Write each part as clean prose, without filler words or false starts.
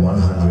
100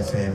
FM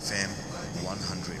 FM 100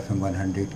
FM 100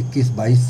21-22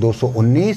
219,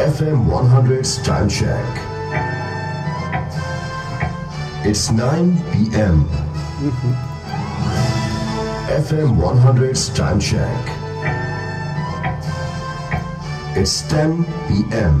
FM 100's time check. It's 9 p.m. FM 100's time check. It's 10 p.m.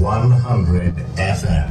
100 FM।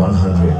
100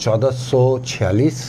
1446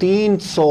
300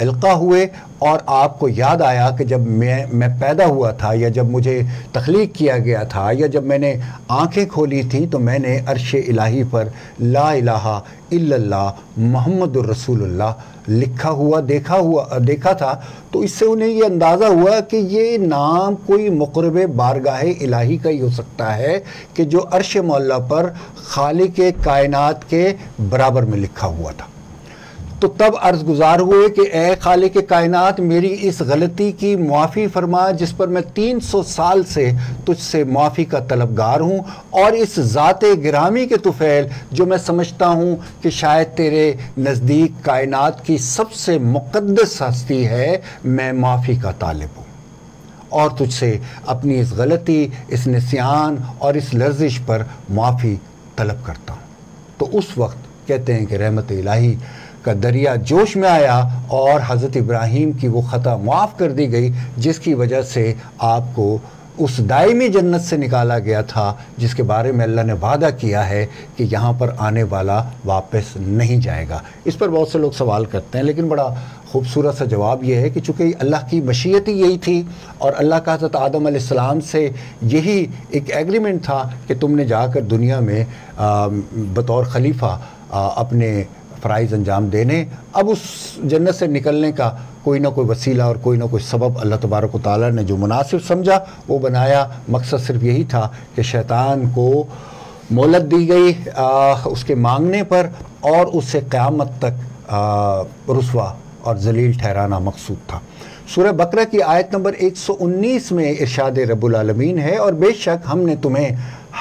القا ہوئے اور آپ کو یاد آیا کہ جب میں پیدا ہوا تھا یا جب مجھے تخلیق کیا گیا تھا یا جب میں نے آنکھیں کھولی تھیں تو میں نے عرش الہی پر لا الہ الا اللہ محمد الرسول اللہ لکھا ہوا دیکھا تھا، تو اس سے انہیں یہ اندازہ ہوا کہ یہ نام کوئی مقرب بارگاہ الہی کا ہی ہو سکتا ہے کہ جو عرش معلیٰ پر خالق کائنات کے برابر میں لکھا ہوا تھا۔ تو تب عرض گزار ہوئے کہ اے خالق کائنات، میری اس غلطی کی معافی فرما جس پر میں 300 سال سے تجھ سے معافی کا طلبگار ہوں، اور اس ذات گرامی کے طفیل جو میں سمجھتا ہوں کہ شاید تیرے نزدیک کائنات کی سب سے مقدس ہستی ہے، میں معافی کا طالب ہوں اور تجھ سے اپنی اس غلطی، اس نسیان اور اس لرزش پر معافی طلب کرتا ہوں۔ تو اس وقت کہتے ہیں کہ رحمت الہی کا دریا جوش میں آیا اور حضرت ابراہیم کی وہ خطا معاف کر دی گئی جس کی وجہ سے آپ کو اس دائمی جنت سے نکالا گیا تھا جس کے بارے میں اللہ نے وعدہ کیا ہے کہ یہاں پر آنے والا واپس نہیں جائے گا۔ اس پر بہت سے لوگ سوال کرتے ہیں، لیکن بڑا خوبصورت سا جواب یہ ہے کہ چونکہ اللہ کی مشیت ہی یہی تھی اور اللہ کا حضرت آدم علیہ السلام سے یہی ایک ایگریمنٹ تھا کہ تم نے جا کر دنیا میں بطور خلیفہ اپنے فرائض انجام دینے، اب اس جنت سے نکلنے کا کوئی نہ کوئی وسیلہ اور کوئی نہ کوئی سبب اللہ تبارک و تعالیٰ نے جو مناسب سمجھا وہ بنایا۔ مقصد صرف یہی تھا کہ شیطان کو مہلت دی گئی اس کے مانگنے پر اور اس سے قیامت تک رسوا اور ذلیل ٹھہرانا مقصود تھا۔ سورہ بقرہ کی آیت نمبر 119 میں ارشاد رب العالمین ہے، اور بے شک ہم نے تمہیں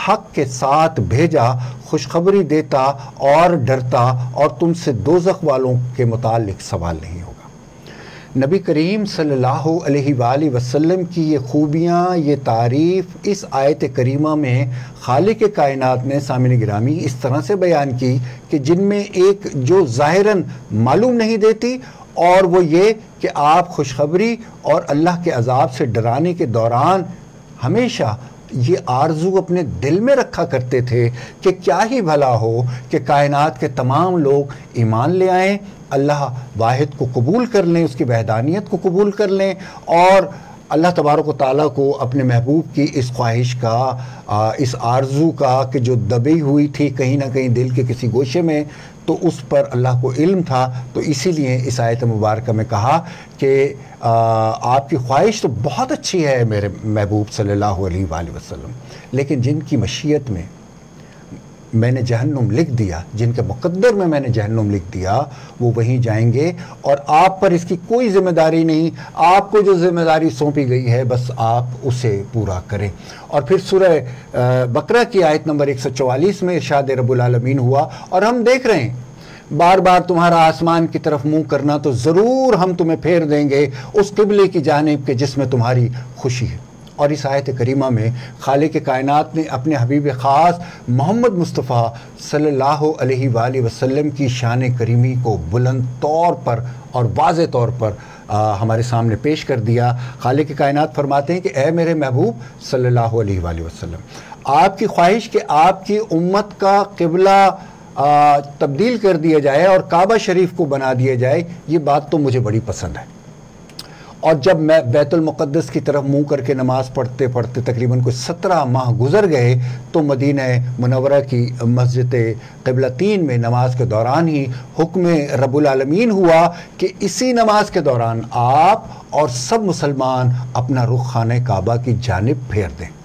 حق کے ساتھ بھیجا، خوشخبری دیتا اور ڈرتا، اور تم سے دوزخ والوں کے متعلق سوال نہیں ہوگا۔ نبی کریم صلی اللہ علیہ وآلہ وسلم کی یہ خوبیاں، یہ تعریف اس آیت کریمہ میں خالق کائنات نے سامعین گرامی اس طرح سے بیان کی کہ جن میں ایک جو ظاہراً معلوم نہیں دیتی، اور وہ یہ کہ آپ خوشخبری اور اللہ کے عذاب سے ڈرانے کے دوران ہمیشہ یہ آرزو اپنے دل میں رکھا کرتے تھے کہ کیا ہی بھلا ہو کہ کائنات کے تمام لوگ ایمان لے آئیں، اللہ واحد کو قبول کر لیں، اس کی وحدانیت کو قبول کر لیں، اور اللہ تبارک و تعالیٰ کو اپنے محبوب کی اس خواہش کا، اس آرزو کا کہ جو دبی ہوئی تھی کہیں نہ کہیں دل کے کسی گوشے میں، تو اس پر اللہ کو علم تھا۔ تو اسی لیے اس آیت مبارکہ میں کہا کہ آپ کی خواہش تو بہت اچھی ہے میرے محبوب صلی اللہ علیہ وآلہ وسلم، لیکن جن کی مشیت میں نے جہنم لکھ دیا، جن کے مقدر میں نے جہنم لکھ دیا، وہ وہیں جائیں گے، اور آپ پر اس کی کوئی ذمہ داری نہیں۔ آپ کو جو ذمہ داری سونپی گئی ہے بس آپ اسے پورا کریں۔ اور پھر سورہ بقرہ کی آیت نمبر 144 میں ارشاد رب العالمین ہوا، اور ہم دیکھ رہے ہیں بار بار تمہارا آسمان کی طرف منہ کرنا، تو ضرور ہم تمہیں پھیر دیں گے اس قبلے کی جانب کے جس میں تمہاری خوشی ہے۔ اور اس آیت کریمہ میں خالق کائنات نے اپنے حبیب خاص محمد مصطفیٰ صلی اللہ علیہ وآلہ وسلم کی شان کریمی کو بلند طور پر اور واضح طور پر ہمارے سامنے پیش کر دیا۔ خالق کائنات فرماتے ہیں کہ اے میرے محبوب صلی اللہ علیہ وآلہ وسلم، آپ کی خواہش کہ آپ کی امت کا قبلہ تبدیل کر دیا جائے اور کعبہ شریف کو بنا دیا جائے، یہ بات تو مجھے بڑی پسند ہے۔ اور جب میں بیت المقدس کی طرف منہ کر کے نماز پڑھتے پڑھتے تقریباً کوئی 17 ماہ گزر گئے، تو مدینہ منورہ کی مسجد قبلتین میں نماز کے دوران ہی حکم رب العالمین ہوا کہ اسی نماز کے دوران آپ اور سب مسلمان اپنا رخ خانہ کعبہ کی جانب پھیر دیں۔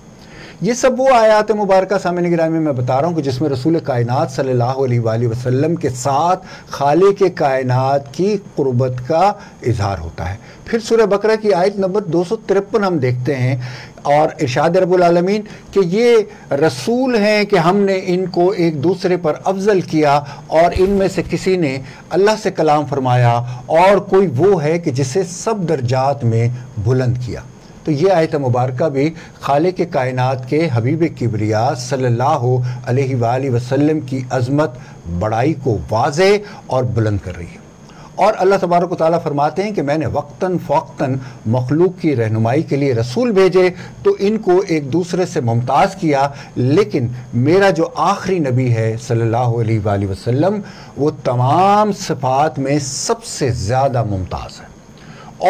یہ سب وہ آیات مبارکہ سامعین گرامی میں بتا رہا ہوں کہ جس میں رسول کائنات صلی اللہ علیہ وآلہ وسلم کے ساتھ خالق کائنات کی قربت کا اظہار ہوتا ہے۔ پھر سورہ بقرہ کی آیت نمبر 253 ہم دیکھتے ہیں، اور ارشاد رب العالمین کہ یہ رسول ہیں کہ ہم نے ان کو ایک دوسرے پر افضل کیا، اور ان میں سے کسی نے اللہ سے کلام فرمایا، اور کوئی وہ ہے کہ جسے سب درجات میں بلند کیا۔ تو یہ آیت مبارکہ بھی خالق کائنات کے حبیب کبریا صلی اللہ علیہ وآلہ وسلم کی عظمت، بڑائی کو واضح اور بلند کر رہی ہے۔ اور اللہ تبارک و تعالیٰ فرماتے ہیں کہ میں نے وقتاً فوقتاً مخلوق کی رہنمائی کے لیے رسول بھیجے تو ان کو ایک دوسرے سے ممتاز کیا، لیکن میرا جو آخری نبی ہے صلی اللہ علیہ وآلہ وسلم وہ تمام صفات میں سب سے زیادہ ممتاز ہے،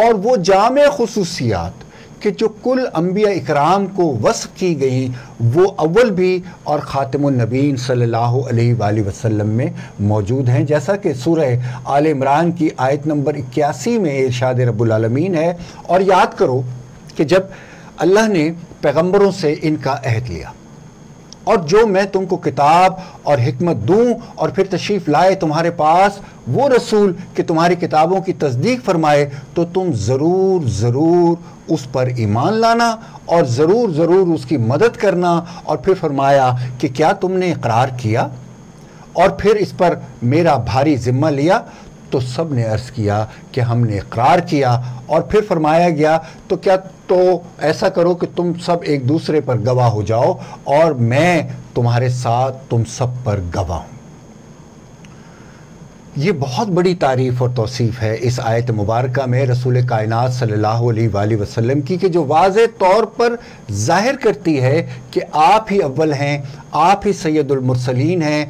اور وہ جامع خصوصیات کہ جو کل انبیاء اکرام کو وصف کی گئیں وہ اول بھی اور خاتم النبیین صلی اللہ علیہ وآلہ وسلم میں موجود ہیں، جیسا کہ سورہ آل عمران کی آیت نمبر 81 میں ارشاد رب العالمین ہے۔ اور یاد کرو کہ جب اللہ نے پیغمبروں سے ان کا عہد لیا اور جو میں تم کو کتاب اور حکمت دوں اور پھر تشریف لائے تمہارے پاس وہ رسول کہ تمہاری کتابوں کی تصدیق فرمائے، تو تم ضرور ضرور اس پر ایمان لانا اور ضرور ضرور اس کی مدد کرنا۔ اور پھر فرمایا کہ کیا تم نے اقرار کیا اور پھر اس پر میرا بھاری ذمہ لیا؟ تو سب نے عرض کیا کہ ہم نے اقرار کیا۔ اور پھر فرمایا گیا تو کیا تو ایسا کرو کہ تم سب ایک دوسرے پر گواہ ہو جاؤ اور میں تمہارے ساتھ تم سب پر گواہ ہوں۔ یہ بہت بڑی تعریف اور توصیف ہے اس آیت مبارکہ میں رسول کائنات صلی اللہ علیہ وآلہ وسلم کی، کہ جو واضح طور پر ظاہر کرتی ہے کہ آپ ہی اول ہیں، آپ ہی سید المرسلین ہیں،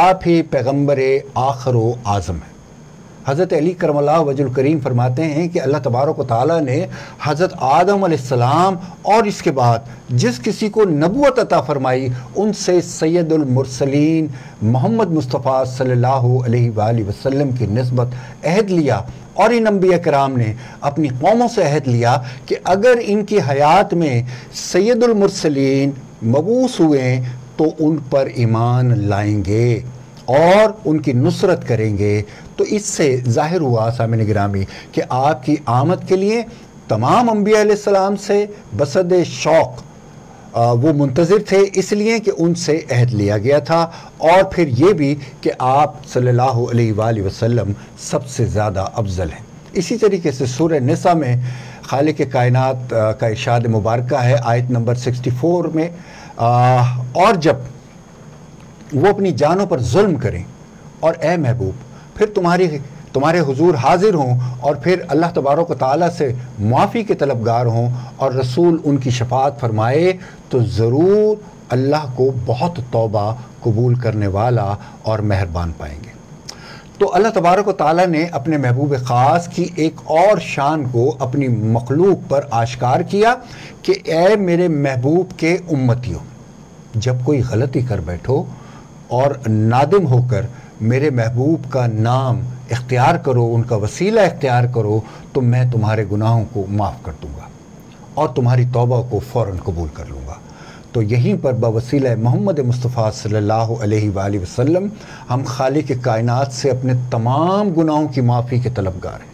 آپ ہی پیغمبر آخر و اعظم ہیں۔ حضرت علی کرم اللہ وجہ الکریم فرماتے ہیں کہ اللہ تبارک و تعالیٰ نے حضرت آدم علیہ السلام اور اس کے بعد جس کسی کو نبوت عطا فرمائی ان سے سید المرسلین محمد مصطفیٰ صلی اللہ علیہ وآلہ وسلم کی نسبت عہد لیا، اور ان انبیاء کرام نے اپنی قوموں سے عہد لیا کہ اگر ان کی حیات میں سید المرسلین مبعوث ہوئے تو ان پر ایمان لائیں گے اور ان کی نصرت کریں گے۔ تو اس سے ظاہر ہوا سامعین گرامی کہ آپ کی آمد کے لیے تمام انبیاء علیہ السلام سے بصد شوق وہ منتظر تھے، اس لیے کہ ان سے عہد لیا گیا تھا، اور پھر یہ بھی کہ آپ صلی اللہ علیہ وآلہ وسلم سب سے زیادہ افضل ہیں۔ اسی طریقے سے سورہ نساء میں خالق کائنات کا ارشاد مبارکہ ہے آیت نمبر 64 میں، اور جب وہ اپنی جانوں پر ظلم کریں اور اے محبوب پھر تمہارے حضور حاضر ہوں اور پھر اللہ تبارک و تعالیٰ سے معافی کے طلبگار ہوں اور رسول ان کی شفاعت فرمائے، تو ضرور اللہ کو بہت توبہ قبول کرنے والا اور مہربان پائیں گے۔ تو اللہ تبارک و تعالیٰ نے اپنے محبوب خاص کی ایک اور شان کو اپنی مخلوق پر آشکار کیا کہ اے میرے محبوب کے امتیوں، جب کوئی غلطی کر بیٹھو اور نادم ہو کر میرے محبوب کا نام اختیار کرو، ان کا وسیلہ اختیار کرو، تو میں تمہارے گناہوں کو معاف کر دوں گا اور تمہاری توبہ کو فوراً قبول کر لوں گا۔ تو یہیں پر بوسیلہ محمد مصطفیٰ صلی اللہ علیہ وآلہ وسلم ہم خالق کائنات سے اپنے تمام گناہوں کی معافی کے طلبگار ہیں۔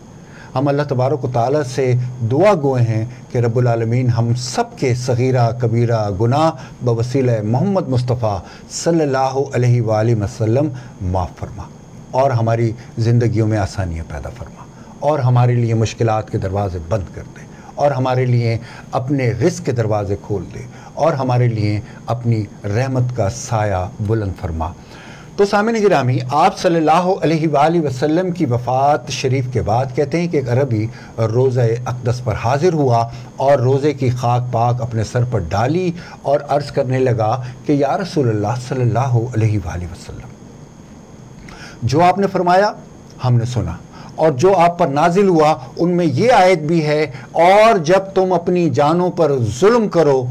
ہم اللہ تبارک و تعالیٰ سے دعا گوئے ہیں کہ رب العالمین ہم سب کے صغیرہ کبیرہ گناہ بوسیلہ محمد مصطفیٰ صلی اللہ علیہ وآلہ وسلم معاف فرما، اور ہماری زندگیوں میں آسانیاں پیدا فرما، اور ہمارے لیے مشکلات کے دروازے بند کر دے، اور ہمارے لیے اپنے رزق کے دروازے کھول دے، اور ہمارے لیے اپنی رحمت کا سایہ بلند فرما۔ تو سامعین گرامی، آپ صلی اللہ علیہ وآلہ وسلم کی وفات شریف کے بعد کہتے ہیں کہ ایک عربی روضہ اقدس پر حاضر ہوا اور روضے کی خاک پاک اپنے سر پر ڈالی اور عرض کرنے لگا کہ یا رسول اللہ صلی اللہ علیہ وآلہ وسلم، جو آپ نے فرمایا ہم نے سنا، اور جو آپ پر نازل ہوا ان میں یہ آیت بھی ہے، اور جب تم اپنی جانوں پر ظلم کرو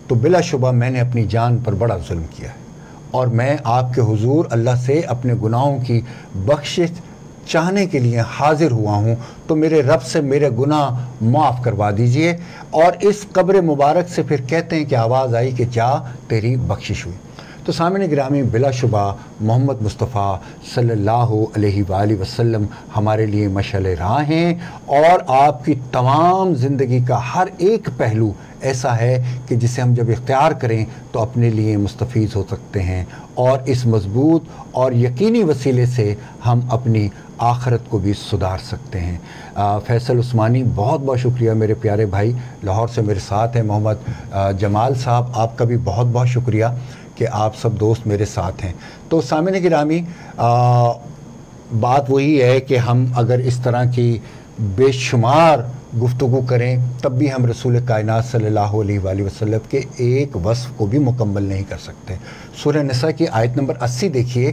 تو بلا شبہ میں نے اپنی جان پر بڑا ظلم کیا ہے، اور میں آپ کے حضور اللہ سے اپنے گناہوں کی بخشش چاہنے کے لیے حاضر ہوا ہوں، تو میرے رب سے میرے گناہ معاف کروا دیجئے۔ اور اس قبر مبارک سے پھر کہتے ہیں کہ آواز آئی کہ جا تیری بخشش ہوئی۔ تو سامعین گرامی، بلا شبہ محمد مصطفیٰ صلی اللہ علیہ وآلہ وسلم ہمارے لیے مشعل راہ ہیں، اور آپ کی تمام زندگی کا ہر ایک پہلو ایسا ہے کہ جسے ہم جب اختیار کریں تو اپنے لیے مستفیض ہو سکتے ہیں، اور اس مضبوط اور یقینی وسیلے سے ہم اپنی آخرت کو بھی سدھار سکتے ہیں۔ فیصل عثمانی، بہت بہت شکریہ میرے پیارے بھائی، لاہور سے میرے ساتھ ہیں۔ محمد جمال صاحب، آپ کا بھی بہت بہت شکریہ کہ آپ سب دوست میرے ساتھ ہیں۔ تو سامعین گرامی، بات وہی ہے کہ ہم اگر اس طرح کی بے شمار گفتگو کریں تب بھی ہم رسول کائنات صلی اللہ علیہ وآلہ وسلم کے ایک وصف کو بھی مکمل نہیں کر سکتے۔ سورہ نساء کی آیت نمبر 80 دیکھیے،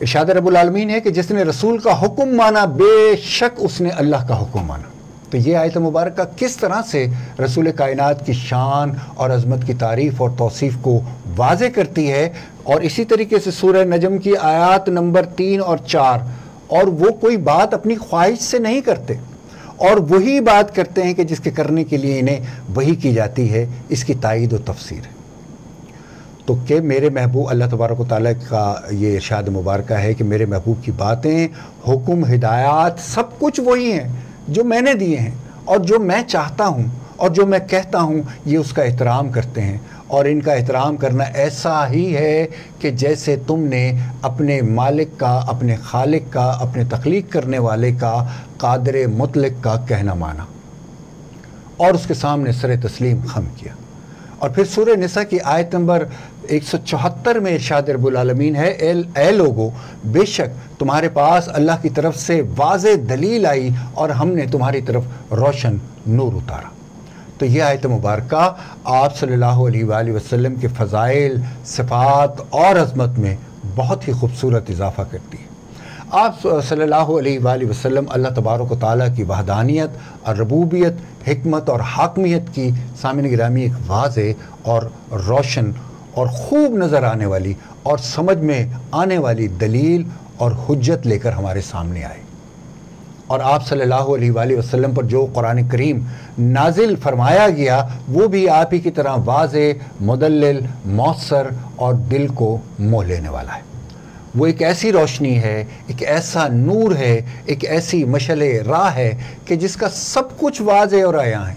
ارشاد رب العالمین ہے کہ جس نے رسول کا حکم مانا بے شک اس نے اللہ کا حکم مانا۔ تو یہ آیت مبارکہ کس طرح سے رسول کائنات کی شان اور عظمت کی تعریف اور توصیف کو واضح کرتی ہے، اور اسی طریقے سے سورہ نجم کی آیات نمبر 3 اور 4، اور وہ کوئی بات اپنی خواہش سے نہیں کرتے اور وہی بات کرتے ہیں کہ جس کے کرنے کے لیے انہیں وحی کی جاتی ہے، اس کی تائید و تفسیر ہے۔ تو کہ میرے محبوب اللہ تبارک و تعالیٰ کا یہ ارشاد مبارکہ ہے کہ میرے محبوب کی باتیں، حکم، ہدایات سب کچھ وہی ہیں جو میں نے دیے ہیں، اور جو میں چاہتا ہوں اور جو میں کہتا ہوں یہ اس کا احترام کرتے ہیں، اور ان کا احترام کرنا ایسا ہی ہے کہ جیسے تم نے اپنے مالک کا، اپنے خالق کا، اپنے تخلیق کرنے والے کا، قادر مطلق کا کہنا مانا اور اس کے سامنے سر تسلیم خم کیا۔ اور پھر سورہ نساء کی آیت نمبر 174 میں ارشاد رب العالمین ہے، اے لوگو بے شک تمہارے پاس اللہ کی طرف سے واضح دلیل آئی اور ہم نے تمہاری طرف روشن نور اتارا۔ تو یہ آیت مبارکہ آپ صلی اللہ علیہ وآلہ وسلم کے فضائل، صفات اور عظمت میں بہت ہی خوبصورت اضافہ کرتی ہے۔ آپ صلی اللہ علیہ وآلہ وسلم اللہ تبارک و تعالیٰ کی وحدانیت اور ربوبیت، حکمت اور حاکمیت کی سامعین گرامی ایک واضح اور روشن اور خوب نظر آنے والی اور سمجھ میں آنے والی دلیل اور حجت لے کر ہمارے سامنے آئے، اور آپ صلی اللہ علیہ وآلہ وسلم پر جو قرآن کریم نازل فرمایا گیا وہ بھی آپ ہی کی طرح واضح، مدلل، مؤثر اور دل کو موہ لینے والا ہے۔ وہ ایک ایسی روشنی ہے، ایک ایسا نور ہے، ایک ایسی مشعل راہ ہے کہ جس کا سب کچھ واضح اور عیاں ہے،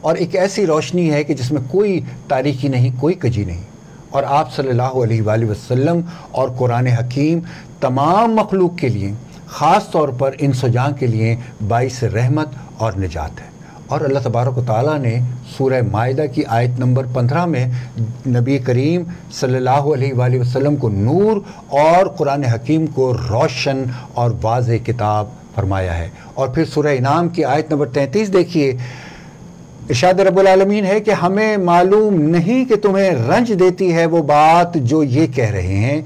اور ایک ایسی روشنی ہے کہ جس میں کوئی تاریکی نہیں، کوئی کجی نہیں۔ اور آپ صلی اللہ علیہ وآلہ وسلم اور قرآن حکیم تمام مخلوق کے لیے، خاص طور پر انس و جان کے لیے باعث رحمت اور نجات ہے۔ اور اللہ تبارک و تعالیٰ نے سورہ مائدہ کی آیت نمبر 15 میں نبی کریم صلی اللہ علیہ وآلہ وسلم کو نور اور قرآن حکیم کو روشن اور واضح کتاب فرمایا ہے۔ اور پھر سورہ انعام کی آیت نمبر 33 دیکھیے، ارشاد رب العالمین ہے کہ ہمیں معلوم نہیں کہ تمہیں رنج دیتی ہے وہ بات جو یہ کہہ رہے ہیں،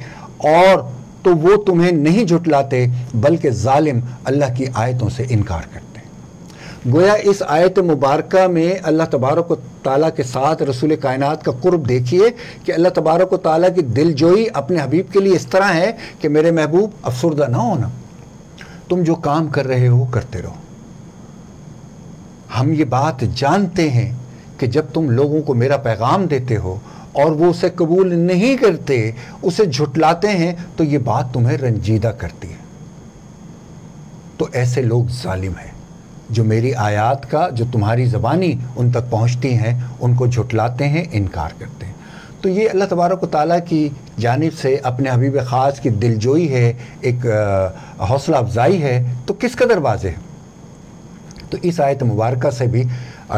اور تو وہ تمہیں نہیں جھٹلاتے بلکہ ظالم اللہ کی آیتوں سے انکار کرتے ہیں۔ گویا اس آیت مبارکہ میں اللہ تبارک و تعالیٰ کے ساتھ رسول کائنات کا قرب دیکھیے کہ اللہ تبارک و تعالیٰ کی دل جوئی اپنے حبیب کے لیے اس طرح ہے کہ میرے محبوب افسردہ نہ ہونا، تم جو کام کر رہے ہو کرتے رہو۔ ہم یہ بات جانتے ہیں کہ جب تم لوگوں کو میرا پیغام دیتے ہو اور وہ اسے قبول نہیں کرتے، اسے جھٹلاتے ہیں، تو یہ بات تمہیں رنجیدہ کرتی ہے۔ تو ایسے لوگ ظالم ہیں جو میری آیات کا، جو تمہاری زبانی ان تک پہنچتی ہیں، ان کو جھٹلاتے ہیں، انکار کرتے ہیں۔ تو یہ اللہ تبارک و تعالیٰ کی جانب سے اپنے حبیب خاص کی دلجوئی ہے، ایک حوصلہ افزائی ہے، تو کس قدر واضح ہے۔ تو اس آیت مبارکہ سے بھی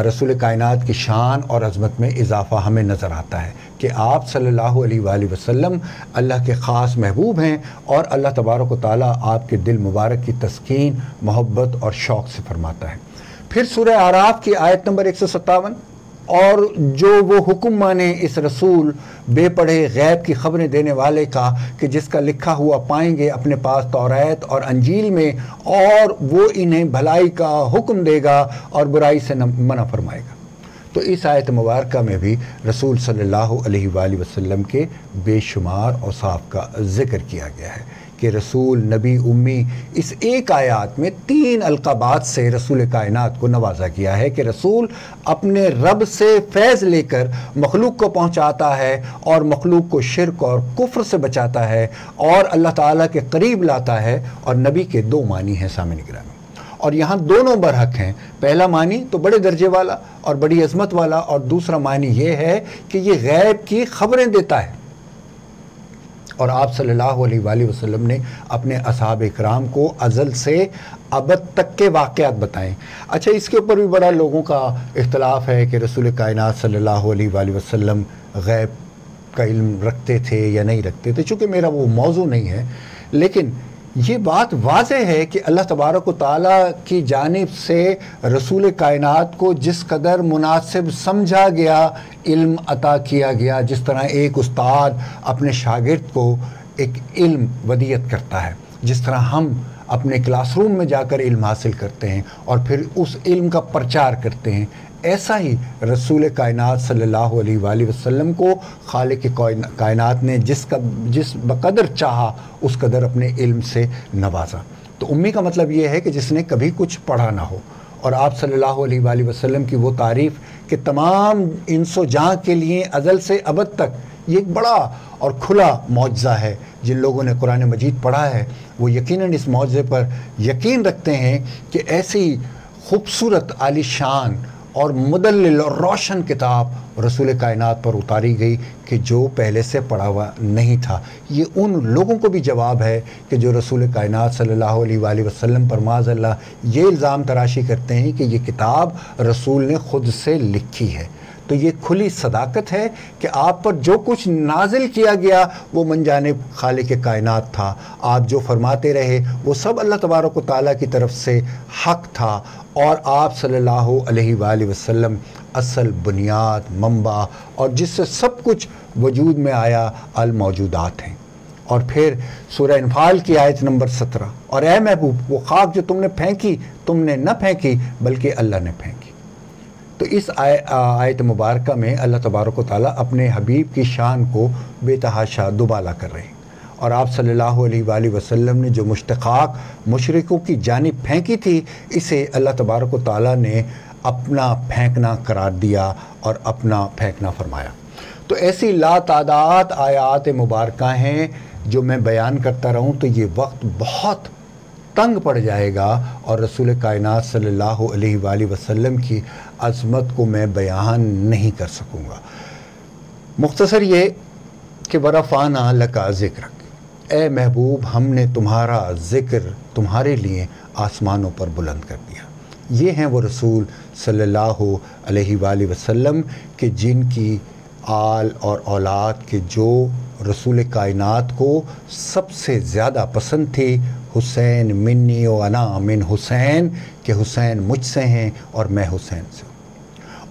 رسول کائنات کی شان اور عظمت میں اضافہ ہمیں نظر آتا ہے کہ آپ صلی اللہ علیہ وآلہ وسلم اللہ کے خاص محبوب ہیں، اور اللہ تبارک و تعالیٰ آپ کے دل مبارک کی تسکین، محبت اور شوق سے فرماتا ہے۔ پھر سورہ اعراف کی آیت نمبر 157، اور جو وہ حکم مانے اس رسول بے پڑھے غیب کی خبریں دینے والے کا کہ جس کا لکھا ہوا پائیں گے اپنے پاس توریت اور انجیل میں، اور وہ انہیں بھلائی کا حکم دے گا اور برائی سے منع فرمائے گا۔ تو اس آیت مبارکہ میں بھی رسول صلی اللہ علیہ وآلہ وسلم کے بے شمار اوصاف کا ذکر کیا گیا ہے کہ رسول، نبی، امی، اس ایک آیات میں 3 القابات سے رسول کائنات کو نوازا گیا ہے کہ رسول اپنے رب سے فیض لے کر مخلوق کو پہنچاتا ہے اور مخلوق کو شرک اور کفر سے بچاتا ہے اور اللہ تعالیٰ کے قریب لاتا ہے۔ اور نبی کے 2 معنی ہیں سامعین گرامی، اور یہاں دونوں برحق ہیں۔ پہلا معنی تو بڑے درجے والا اور بڑی عظمت والا، اور دوسرا معنی یہ ہے کہ یہ غیب کی خبریں دیتا ہے۔ اور آپ صلی اللہ علیہ وآلہ وسلم نے اپنے اصحاب اکرام کو ازل سے ابد تک کے واقعات بتائیں۔ اچھا، اس کے اوپر بھی بڑا لوگوں کا اختلاف ہے کہ رسول کائنات صلی اللہ علیہ وآلہ وسلم غیب کا علم رکھتے تھے یا نہیں رکھتے تھے، چونکہ میرا وہ موضوع نہیں ہے، لیکن یہ بات واضح ہے کہ اللہ تبارک و تعالیٰ کی جانب سے رسول کائنات کو جس قدر مناسب سمجھا گیا علم عطا کیا گیا، جس طرح ایک استاد اپنے شاگرد کو ایک علم ودیت کرتا ہے، جس طرح ہم اپنے کلاس روم میں جا کر علم حاصل کرتے ہیں اور پھر اس علم کا پرچار کرتے ہیں، ایسا ہی رسول کائنات صلی اللہ علیہ وآلہ وسلم کو خالق کائنات نے جس بقدر چاہا اس قدر اپنے علم سے نوازا۔ تو امی کا مطلب یہ ہے کہ جس نے کبھی کچھ پڑھا نہ ہو، اور آپ صلی اللہ علیہ وآلہ وسلم کی وہ تعریف کہ تمام انس و جاں کے لیے ازل سے ابد تک یہ ایک بڑا اور کھلا معجزہ ہے۔ جن لوگوں نے قرآن مجید پڑھا ہے وہ یقیناً اس معجزے پر یقین رکھتے ہیں کہ ایسی خوبصورت عالی شان اور مدلل اور روشن کتاب رسول کائنات پر اتاری گئی کہ جو پہلے سے پڑھا ہوا نہیں تھا۔ یہ ان لوگوں کو بھی جواب ہے کہ جو رسول کائنات صلی اللہ علیہ وآلہ وسلم پر معاذ اللہ یہ الزام تراشی کرتے ہیں کہ یہ کتاب رسول نے خود سے لکھی ہے۔ تو یہ کھلی صداقت ہے کہ آپ پر جو کچھ نازل کیا گیا وہ من جانب خالق کائنات تھا، آپ جو فرماتے رہے وہ سب اللہ تبارک و تعالیٰ کی طرف سے حق تھا، اور آپ صلی اللہ علیہ وآلہ وسلم اصل بنیاد منبع اور جس سے سب کچھ وجود میں آیا الموجودات ہیں۔ اور پھر سورہ انفال کی آیت نمبر 17، اور اے محبوب وہ خاک جو تم نے پھینکی تم نے نہ پھینکی بلکہ اللہ نے پھینکی۔ تو اس آیت مبارکہ میں اللہ تبارک و تعالیٰ اپنے حبیب کی شان کو بے تحاشا دوبالا کر رہے ہیں، اور آپ صلی اللہ علیہ وآلہ وسلم نے جو مشتقاق مشرکوں کی جانب پھینکی تھی اسے اللہ تبارک و تعالیٰ نے اپنا پھینکنا قرار دیا اور اپنا پھینکنا فرمایا۔ تو ایسی لا تعداد آیات مبارکہ ہیں جو میں بیان کرتا رہوں تو یہ وقت بہت تنگ پڑ جائے گا اور رسول کائنات صلی اللہ علیہ وآلہ وسلم کی عظمت کو میں بیان نہیں کر سکوں گا۔ مختصر یہ کہ ورفعنا لکا ذکرک، اے محبوب ہم نے تمہارا ذکر تمہارے لیے آسمانوں پر بلند کر دیا۔ یہ ہیں وہ رسول صلی اللہ علیہ وآلہ وسلم کہ جن کی آل اور اولاد کے جو رسول کائنات کو سب سے زیادہ پسند تھی، حسین منی و انا من حسین، کہ حسین مجھ سے ہیں اور میں حسین سے ہوں۔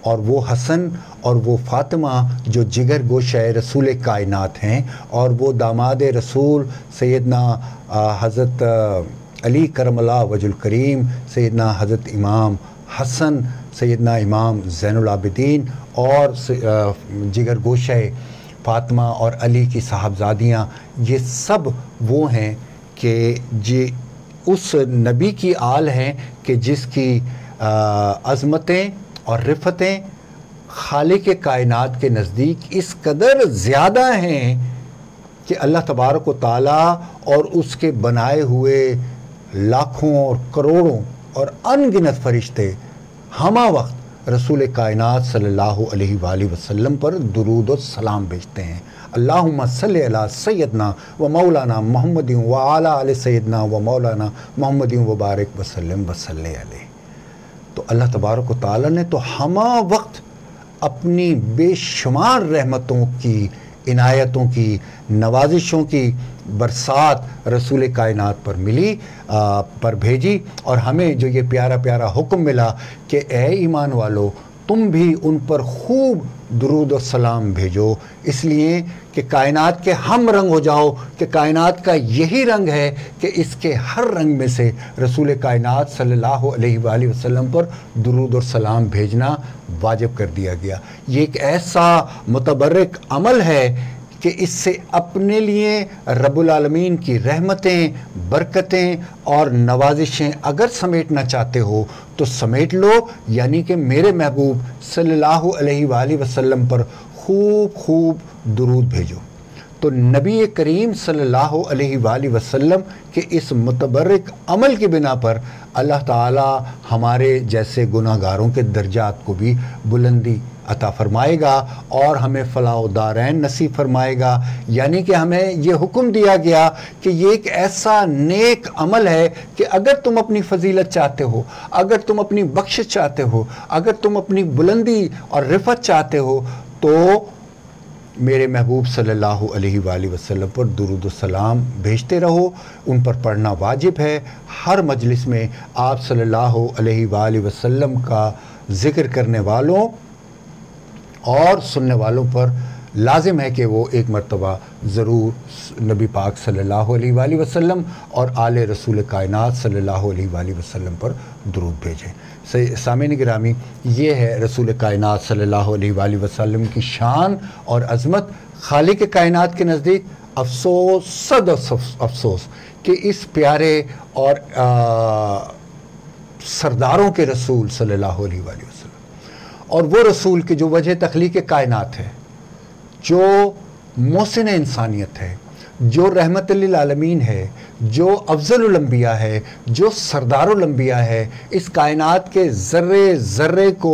اور وہ حسن اور وہ فاطمہ جو جگر گوشہ رسول کائنات ہیں، اور وہ داماد رسول سیدنا حضرت علی کرم اللہ وجہ الکریم، سیدنا حضرت امام حسن، سیدنا امام زین العابدین، اور جگر گوشہ فاطمہ اور علی کی صاحبزادیاں، یہ سب وہ ہیں کہ اس نبی کی آل ہیں کہ جس کی عظمتیں اور رفتیں خالق کائنات کے نزدیک اس قدر زیادہ ہیں کہ اللہ تبارک و تعالیٰ اور اس کے بنائے ہوئے لاکھوں اور کروڑوں اور ان گنت فرشتے ہمہ وقت رسول کائنات صلی اللہ علیہ وآلہ وسلم پر درود و سلام بھیجتے ہیں۔ اللہم صلی علی سیدنا و مولانا محمد و علی آل سیدنا و مولانا محمد و بارک وسلم وصلی علیہ۔ تو اللہ تبارک و تعالیٰ نے تو ہمہ وقت اپنی بے شمار رحمتوں کی، عنایتوں کی، نوازشوں کی برسات رسول کائنات پر پر بھیجی، اور ہمیں جو یہ پیارا پیارا حکم ملا کہ اے ایمان والو تم بھی ان پر خوب درود و سلام بھیجو، اس لیے کہ کائنات کے ہم رنگ ہو جاؤ، کہ کائنات کا یہی رنگ ہے کہ اس کے ہر رنگ میں سے رسول کائنات صلی اللہ علیہ وآلہ وسلم پر درود و سلام بھیجنا واجب کر دیا گیا۔ یہ ایک ایسا متبرک عمل ہے کہ اس سے اپنے لیے رب العالمین کی رحمتیں، برکتیں اور نوازشیں اگر سمیٹنا چاہتے ہو تو سمیٹ لو، یعنی کہ میرے محبوب صلی اللہ علیہ وآلہ وسلم پر خوب خوب درود بھیجو۔ تو نبی کریم صلی اللہ علیہ وآلہ وسلم کے اس متبرک عمل کی بنا پر اللہ تعالی ہمارے جیسے گناہ گاروں کے درجات کو بھی بلندی عطا فرمائے گا اور ہمیں فلاح و دارین نصیب فرمائے گا۔ یعنی کہ ہمیں یہ حکم دیا گیا کہ یہ ایک ایسا نیک عمل ہے کہ اگر تم اپنی فضیلت چاہتے ہو، اگر تم اپنی بخشش چاہتے ہو، اگر تم اپنی بلندی اور رفعت چاہتے ہو تو میرے محبوب صلی اللہ علیہ وآلہ وسلم پر درود و سلام بھیجتے رہو. ان پر پڑھنا واجب ہے. ہر مجلس میں آپ صلی اللہ علیہ وآلہ وسلم کا ذکر کرنے والوں اور سننے والوں پر لازم ہے کہ وہ ایک مرتبہ ضرور نبی پاک صلی اللہ علیہ وآلہ وسلم اور آل رسول کائنات صلی اللہ علیہ وآلہ وسلم پر درود بھیجیں. سامعین گرامی، یہ ہے رسول کائنات صلی اللہ علیہ وآلہ وسلم کی شان اور عظمت. خالق کائنات کے نزدیک افسوس، صد افسوس کہ اس پیارے اور سرداروں کے رسول صلی اللہ علیہ وآلہ وسلم، اور وہ رسول کے جو وجہ تخلیق کائنات ہے، جو محسن انسانیت ہے، جو رحمت للعالمین ہے، جو افضل الانبیاء ہے، جو سردار الانبیاء ہے، اس کائنات کے ذرے ذرے کو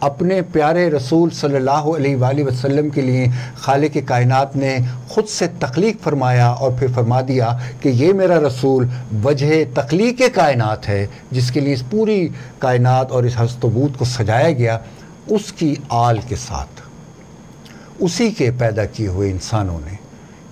اپنے پیارے رسول صلی اللہ علیہ وآلہ وسلم کے لیے خالق کائنات نے خود سے تخلیق فرمایا اور پھر فرما دیا کہ یہ میرا رسول وجہ تخلیق کائنات ہے، جس کے لیے اس پوری کائنات اور اس ہست و بود کو سجایا گیا. اس کی آل کے ساتھ اسی کے پیدا کیے ہوئے انسانوں نے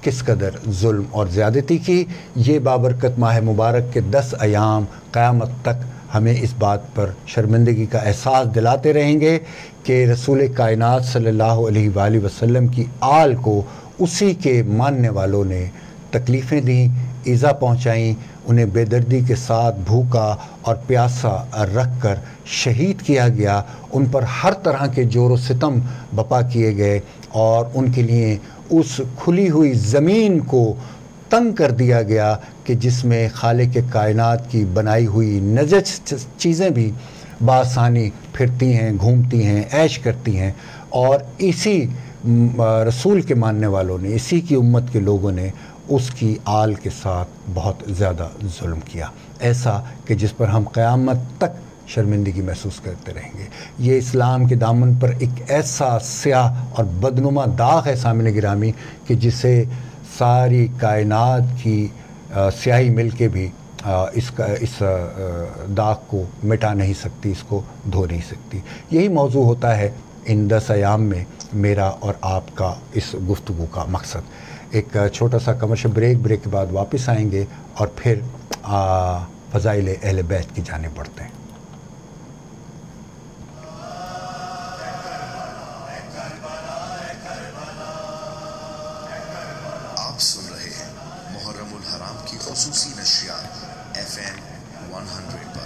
کس قدر ظلم اور زیادتی کی. یہ بابرکت ماہ مبارک کے 10 ایام قیامت تک ہمیں اس بات پر شرمندگی کا احساس دلاتے رہیں گے کہ رسول کائنات صلی اللہ علیہ وآلہ وسلم کی آل کو اسی کے ماننے والوں نے تکلیفیں دیں، ایذا پہنچائیں، انہیں بے دردی کے ساتھ بھوکا اور پیاسا رکھ کر شہید کیا گیا. ان پر ہر طرح کے جور و ستم بپا کیے گئے اور ان کے لیے اس کھلی ہوئی زمین کو تنگ کر دیا گیا کہ جس میں خالق کائنات کی بنائی ہوئی نجس چیزیں بھی بآسانی پھرتی ہیں، گھومتی ہیں، عیش کرتی ہیں. اور اسی رسول کے ماننے والوں نے، اسی کی امت کے لوگوں نے اس کی آل کے ساتھ بہت زیادہ ظلم کیا، ایسا کہ جس پر ہم قیامت تک شرمندگی محسوس کرتے رہیں گے. یہ اسلام کے دامن پر ایک ایسا سیاہ اور بدنما داغ ہے سامعین گرامی کہ جسے ساری کائنات کی سیاہی مل کے بھی اس داغ کو مٹا نہیں سکتی، اس کو دھو نہیں سکتی. یہی موضوع ہوتا ہے ان 10 ایام میں میرا اور آپ کا اس گفتگو کا مقصد. ایک چھوٹا سا کمرشل بریک کے بعد واپس آئیں گے اور پھر فضائل اہل بیت کی جانب بڑھتے ہیں. آپ سن رہے ہیں محرم الحرام کی خصوصی نشریات FM 100 per.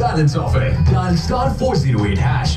balance offer. Dial *408 hash.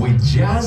With Jazz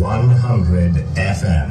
100 FM.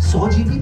100 GB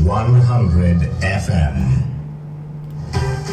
100 FM.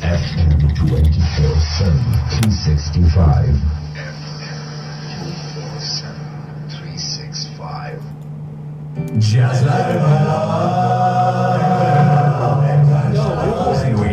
FM247 Jazz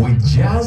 With Jazz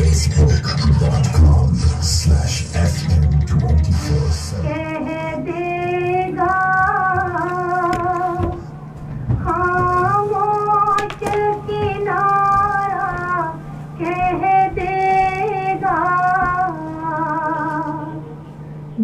Facebook.com/FM247.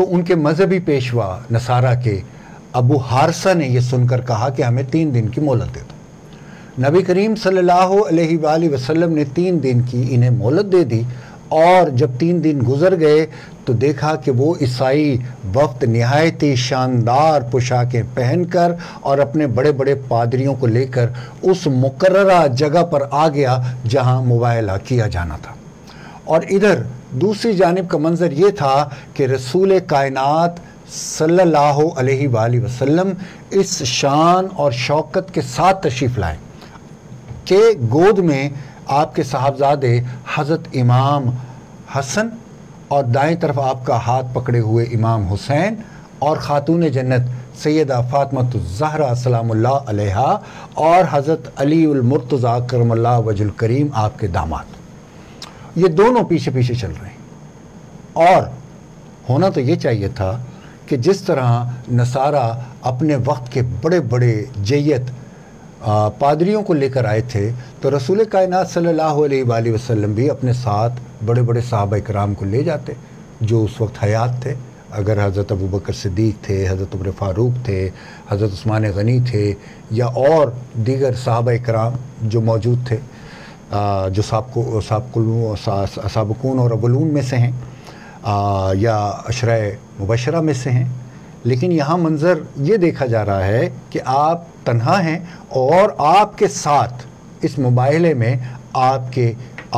تو ان کے مذہبی پیشوا نصارہ کے ابو حارثہ نے یہ سن کر کہا کہ ہمیں 3 دن کی مہلت دے دو۔ نبی کریم صلی اللہ علیہ وآلہ وسلم نے 3 دن کی انہیں مہلت دے دی، اور جب 3 دن گزر گئے تو دیکھا کہ وہ عیسائی وفد نہایت ہی شاندار پوشاکیں پہن کر اور اپنے بڑے بڑے پادریوں کو لے کر اس مقررہ جگہ پر آ گیا جہاں مباہلہ کیا جانا تھا۔ اور ادھر دوسری جانب کا منظر یہ تھا کہ رسول کائنات صلی اللہ علیہ وآلہ وسلم اس شان اور شوکت کے ساتھ تشریف لائے کہ گود میں آپ کے صاحبزادے حضرت امام حسن اور دائیں طرف آپ کا ہاتھ پکڑے ہوئے امام حسین اور خاتون جنت سیدہ فاطمہ الزہرا سلام اللہ علیہا اور حضرت علی المرتضیٰ کرم اللہ وجہ الکریم آپ کے داماد، یہ دونوں پیچھے پیچھے چل رہے ہیں۔ اور ہونا تو یہ چاہیے تھا کہ جس طرح نصارہ اپنے وقت کے بڑے بڑے جیت پادریوں کو لے کر آئے تھے، تو رسول کائنات صلی اللہ علیہ وآلہ وسلم بھی اپنے ساتھ بڑے بڑے صحابہ کرام کو لے جاتے جو اس وقت حیات تھے۔ اگر حضرت ابوبکر صدیق تھے، حضرت عمر فاروق تھے، حضرت عثمان غنی تھے، یا اور دیگر صحابہ کرام جو موجود تھے جو سابقون اور اولون میں سے ہیں یا عشرہ مبشرہ میں سے ہیں، لیکن یہاں منظر یہ دیکھا جا رہا ہے کہ آپ تنہا ہیں اور آپ کے ساتھ اس مباہلے میں آپ کے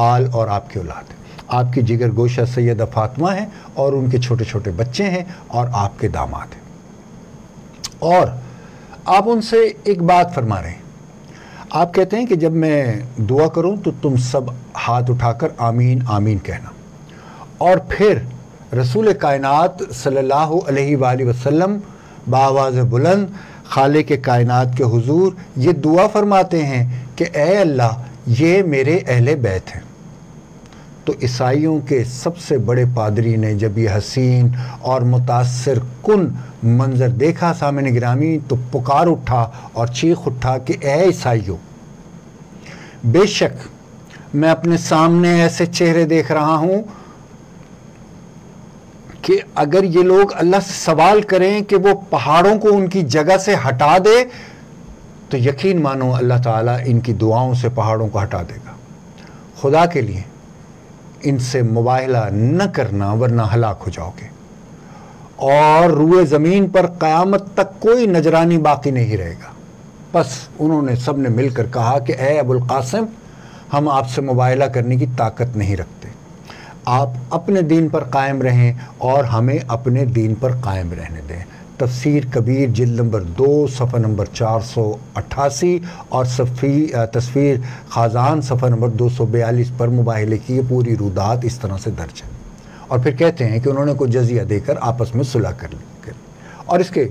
آل اور آپ کے اولاد ہیں، آپ کی جگر گوشہ سیدہ فاطمہ ہیں اور ان کے چھوٹے چھوٹے بچے ہیں اور آپ کے داماد ہیں۔ اور آپ ان سے ایک بات فرما رہے ہیں، آپ کہتے ہیں کہ جب میں دعا کروں تو تم سب ہاتھ اٹھا کر آمین آمین کہنا، اور پھر رسول کائنات صلی اللہ علیہ وآلہ وسلم بآواز بلند خالق کائنات کے حضور یہ دعا فرماتے ہیں کہ اے اللہ یہ میرے اہل بیت ہیں۔ تو عیسائیوں کے سب سے بڑے پادری نے جب یہ حسین اور متاثر کن منظر دیکھا سامعین گرامی تو پکار اٹھا اور چیخ اٹھا کہ اے عیسائیوں، بے شک میں اپنے سامنے ایسے چہرے دیکھ رہا ہوں کہ اگر یہ لوگ اللہ سے سوال کریں کہ وہ پہاڑوں کو ان کی جگہ سے ہٹا دے تو یقین مانو اللہ تعالیٰ ان کی دعاؤں سے پہاڑوں کو ہٹا دے گا۔ خدا کے لیے ان سے مباہلہ نہ کرنا ورنہ ہلاک ہو جاؤ گے، اور روئے زمین پر قیامت تک کوئی نجرانی باقی نہیں رہے گا۔ بس انہوں نے سب نے مل کر کہا کہ اے ابو القاسم، ہم آپ سے مباہلہ کرنے کی طاقت نہیں رکھتے، آپ اپنے دین پر قائم رہیں اور ہمیں اپنے دین پر قائم رہنے دیں۔ تفسیر کبیر جلد نمبر 2 صفحہ نمبر 488 اور تصویر خازان صفحہ نمبر 242 پر مباہلے کی یہ پوری رودات اس طرح سے درج ہے۔ اور پھر کہتے ہیں کہ انہوں نے کوئی جزیہ دے کر آپس میں صلح کر لی۔ اور اس کے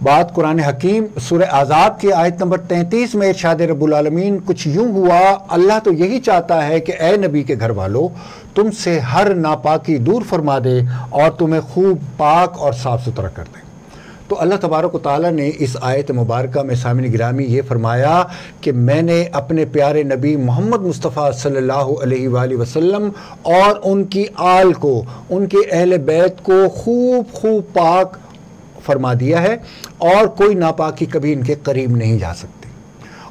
بعد قرآن حکیم سورہ احزاب کی آیت نمبر 33 میں ارشاد رب العالمین کچھ یوں ہوا، اللہ تو یہی چاہتا ہے کہ اے نبی کے گھر والو تم سے ہر ناپاکی دور فرما دے اور تمہیں خوب پاک اور صاف ستھرا کر دے۔ تو اللہ تبارک و تعالیٰ نے اس آیت مبارکہ میں سامعین گرامی یہ فرمایا کہ میں نے اپنے پیارے نبی محمد مصطفیٰ صلی اللہ علیہ وآلہ وسلم اور ان کی آل کو، ان کے اہل بیت کو خوب پاک فرما دیا ہے اور کوئی ناپاکی کبھی ان کے قریب نہیں جا سکتی۔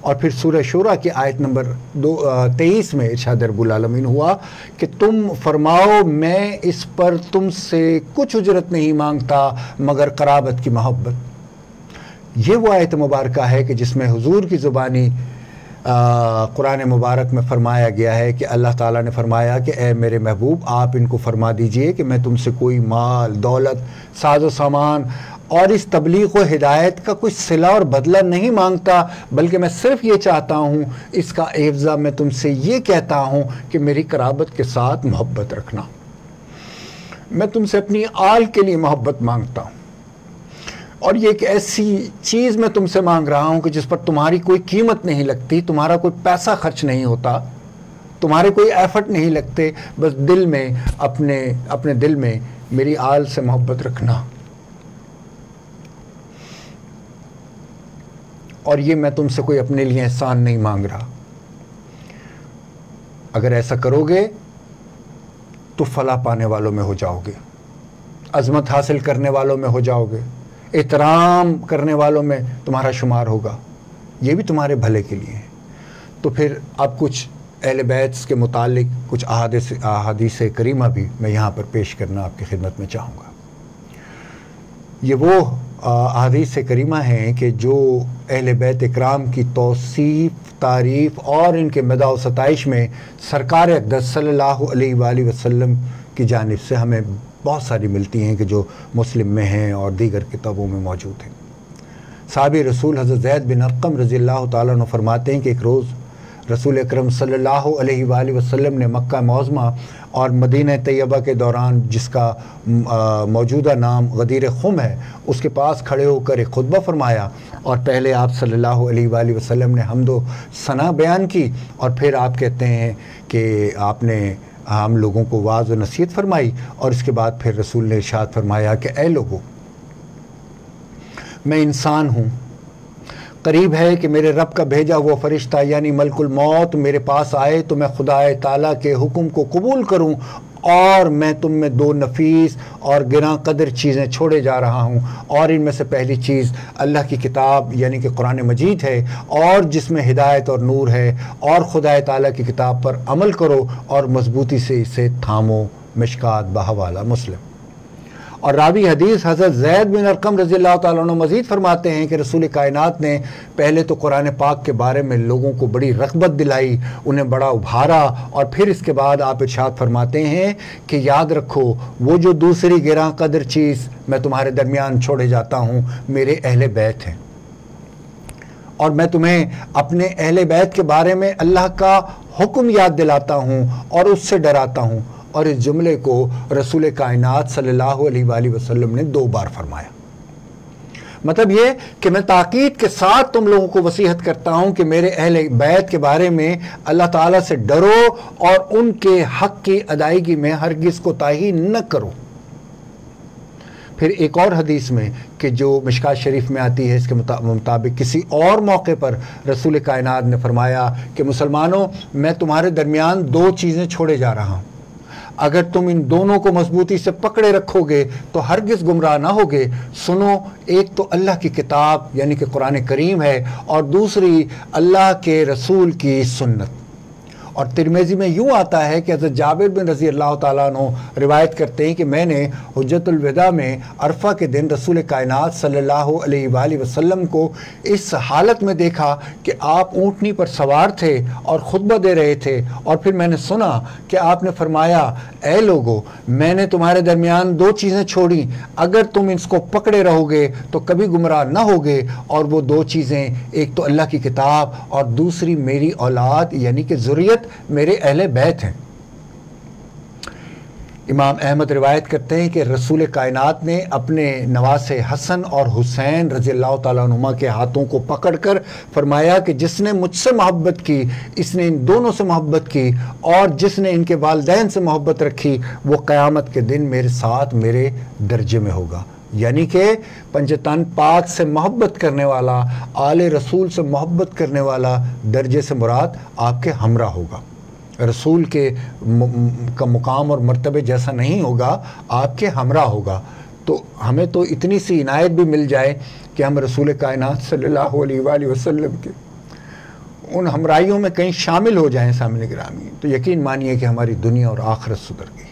اور پھر سورہ شورى کی آیت نمبر 23 میں ارشاد رب العالمین ہوا کہ تم فرماؤ میں اس پر تم سے کچھ اجرت نہیں مانگتا مگر قرابت کی محبت۔ یہ وہ آیت مبارکہ ہے کہ جس میں حضور کی زبانی قرآن مبارک میں فرمایا گیا ہے کہ اللہ تعالیٰ نے فرمایا کہ اے میرے محبوب آپ ان کو فرما دیجئے کہ میں تم سے کوئی مال، دولت، ساز و سامان اور اس تبلیغ و ہدایت کا کوئی صلہ اور بدلہ نہیں مانگتا، بلکہ میں صرف یہ چاہتا ہوں، اس کا عوضہ میں تم سے یہ کہتا ہوں کہ میری قرابت کے ساتھ محبت رکھنا۔ میں تم سے اپنی آل کے لیے محبت مانگتا ہوں، اور یہ ایک ایسی چیز میں تم سے مانگ رہا ہوں کہ جس پر تمہاری کوئی قیمت نہیں لگتی، تمہارا کوئی پیسہ خرچ نہیں ہوتا، تمہارے کوئی ایفرٹ نہیں لگتے، بس دل میں اپنے دل میں میری آل سے محبت رکھنا۔ اور یہ میں تم سے کوئی اپنے لیے احسان نہیں مانگ رہا، اگر ایسا کرو گے تو فلاح پانے والوں میں ہو جاؤ گے، عظمت حاصل کرنے والوں میں ہو جاؤ گے، احترام کرنے والوں میں تمہارا شمار ہوگا، یہ بھی تمہارے بھلے کے لیے ہے۔ تو پھر اب کچھ اہل بیت کے متعلق کچھ احادیث کریمہ بھی میں یہاں پر پیش کرنا آپ کی خدمت میں چاہوں گا۔ یہ وہ احادیث کریمہ ہیں کہ جو اہل بیت اکرام کی توصیف، تعریف اور ان کے مدح و ستائش میں سرکار اقدس صلی اللہ علیہ وآلہ وسلم کی جانب سے ہمیں بہت ساری ملتی ہیں کہ جو مسلم میں ہیں اور دیگر کتابوں میں موجود ہیں۔ صحابی رسول حضرت زید بن ارقم رضی اللہ تعالیٰ عنہ فرماتے ہیں کہ ایک روز رسول اکرم صلی اللہ علیہ وآلہ وسلم نے مکہ معظمہ اور مدینہ طیبہ کے دوران، جس کا موجودہ نام غدیر خم ہے، اس کے پاس کھڑے ہو کر ایک خطبہ فرمایا، اور پہلے آپ صلی اللہ علیہ وآلہ وسلم نے حمد و ثنا بیان کی، اور پھر آپ کہتے ہیں کہ آپ نے ہم لوگوں کو واعظ و نصیحت فرمائی، اور اس کے بعد پھر رسول نے ارشاد فرمایا کہ اے لوگو، میں انسان ہوں، قریب ہے کہ میرے رب کا بھیجا ہوا فرشتہ یعنی ملک الموت میرے پاس آئے تو میں خدا تعالیٰ کے حکم کو قبول کروں، اور میں تم میں دو نفیس اور گراں قدر چیزیں چھوڑے جا رہا ہوں، اور ان میں سے پہلی چیز اللہ کی کتاب یعنی کہ قرآن مجید ہے، اور جس میں ہدایت اور نور ہے، اور خدا تعالیٰ کی کتاب پر عمل کرو اور مضبوطی سے اسے تھامو۔ مشکات بحوالہ مسلم۔ اور راوی حدیث حضرت زید بن ارقم رضی اللہ تعالیٰ عنہ مزید فرماتے ہیں کہ رسول کائنات نے پہلے تو قرآن پاک کے بارے میں لوگوں کو بڑی رغبت دلائی، انہیں بڑا ابھارا، اور پھر اس کے بعد آپ ارشاد فرماتے ہیں کہ یاد رکھو وہ جو دوسری گراں قدر چیز میں تمہارے درمیان چھوڑے جاتا ہوں میرے اہل بیت ہیں، اور میں تمہیں اپنے اہل بیت کے بارے میں اللہ کا حکم یاد دلاتا ہوں اور اس سے ڈراتا ہوں۔ اور اس جملے کو رسول کائنات صلی اللہ علیہ وآلہ وسلم نے 2 بار فرمایا۔ مطلب یہ کہ میں تاکید کے ساتھ تم لوگوں کو وصیحت کرتا ہوں کہ میرے اہل بیت کے بارے میں اللہ تعالیٰ سے ڈرو اور ان کے حق کی ادائیگی میں ہرگز کوتاہی نہ کرو۔ پھر ایک اور حدیث میں کہ جو مشکات شریف میں آتی ہے، اس کے مطابق کسی اور موقع پر رسول کائنات نے فرمایا کہ مسلمانوں، میں تمہارے درمیان 2 چیزیں چھوڑے جا رہا ہوں، اگر تم ان دونوں کو مضبوطی سے پکڑے رکھو گے تو ہرگز گمراہ نہ ہوگے۔ سنو، ایک تو اللہ کی کتاب یعنی کہ قرآن کریم ہے، اور دوسری اللہ کے رسول کی سنت۔ اور ترمذی میں یوں آتا ہے کہ حضرت جابر بن رضی اللہ تعالیٰ عنہ روایت کرتے ہیں کہ میں نے حجۃ الوداع میں عرفہ کے دن رسول کائنات صلی اللہ علیہ وآلہ وسلم کو اس حالت میں دیکھا کہ آپ اونٹنی پر سوار تھے اور خطبہ دے رہے تھے، اور پھر میں نے سنا کہ آپ نے فرمایا، اے لوگو، میں نے تمہارے درمیان 2 چیزیں چھوڑی، اگر تم اس کو پکڑے رہو گے تو کبھی گمراہ نہ ہوگے، اور وہ 2 چیزیں ایک تو اللہ کی کتاب اور دوسری میری اولاد یعنی کہ ذریت میرے اہل بیت ہیں۔ امام احمد روایت کرتے ہیں کہ رسول کائنات نے اپنے نواسے حسن اور حسین رضی اللہ تعالیٰ عنہما کے ہاتھوں کو پکڑ کر فرمایا کہ جس نے مجھ سے محبت کی اس نے ان دونوں سے محبت کی، اور جس نے ان کے والدین سے محبت رکھی وہ قیامت کے دن میرے ساتھ میرے درجے میں ہوگا۔ یعنی کہ پنجتن پاک سے محبت کرنے والا، آل رسول سے محبت کرنے والا درجے سے مراد آپ کے ہمراہ ہوگا، رسول کا مقام اور مرتبے جیسا نہیں ہوگا، آپ کے ہمراہ ہوگا۔ تو ہمیں تو اتنی سی عنایت بھی مل جائے کہ ہم رسول کائنات صلی اللہ علیہ وآلہ وسلم کے ان ہمراہیوں میں کہیں شامل ہو جائیں سامنے گرامی، تو یقین مانیے کہ ہماری دنیا اور آخرت سدھر گئی۔